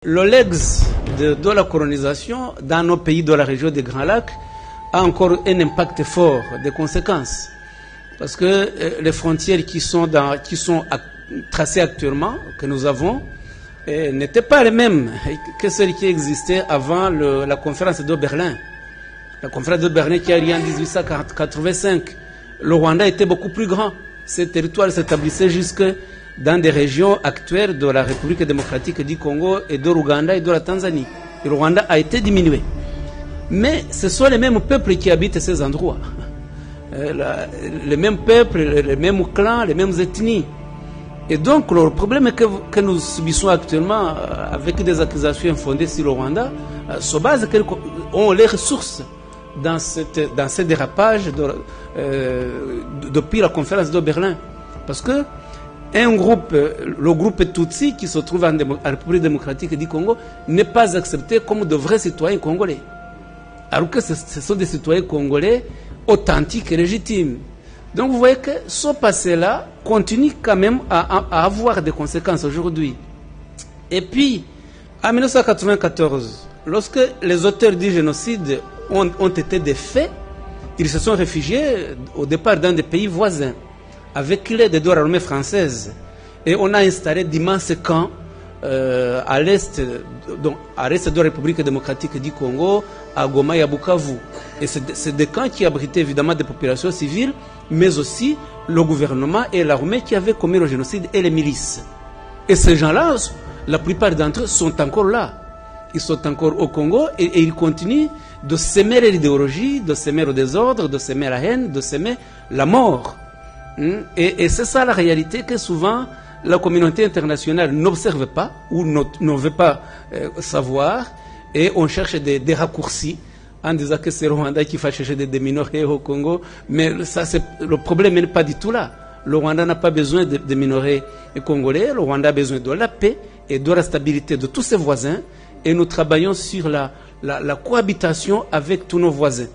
Le legs de la colonisation dans nos pays de la région des Grands Lacs a encore un impact fort, des conséquences. Parce que les frontières qui sont tracées actuellement, que nous avons, n'étaient pas les mêmes que celles qui existaient avant la conférence de Berlin. La conférence de Berlin qui a eu lieu en 1885. Le Rwanda était beaucoup plus grand. Ces territoires s'établissaient jusque dans des régions actuelles de la République démocratique du Congo et de l'Ouganda et de la Tanzanie. Et le Rwanda a été diminué. Mais ce sont les mêmes peuples qui habitent ces endroits. Les mêmes peuples, les mêmes clans, les mêmes ethnies. Et donc le problème que nous subissons actuellement avec des accusations infondées sur le Rwanda se base ont les ressources dans ce dérapage depuis la conférence de Berlin. Parce que le groupe Tutsi qui se trouve en République démocratique du Congo n'est pas accepté comme de vrais citoyens congolais. Alors que ce sont des citoyens congolais authentiques et légitimes. Donc vous voyez que ce passé-là continue quand même à avoir des conséquences aujourd'hui. Et puis, en 1994, lorsque les auteurs du génocide ont été défaits, ils se sont réfugiés au départ dans des pays voisins, avec l'aide de l'armée française. Et on a installé d'immenses camps à l'est de la République démocratique du Congo, à Goma et à Bukavu. Et c'est des camps qui abritaient évidemment des populations civiles, mais aussi le gouvernement et l'armée qui avaient commis le génocide et les milices. Et ces gens-là, la plupart d'entre eux sont encore là. Ils sont encore au Congo et ils continuent de s'aimer l'idéologie, de s'aimer le désordre, de s'aimer la haine, de s'aimer la mort. Et c'est ça la réalité que souvent la communauté internationale n'observe pas ou ne veut pas savoir, et on cherche des raccourcis en disant que c'est le Rwanda qui va chercher des minorés au Congo, mais ça, le problème n'est pas du tout là. Le Rwanda n'a pas besoin de minorés congolais, le Rwanda a besoin de la paix et de la stabilité de tous ses voisins, et nous travaillons sur la cohabitation avec tous nos voisins.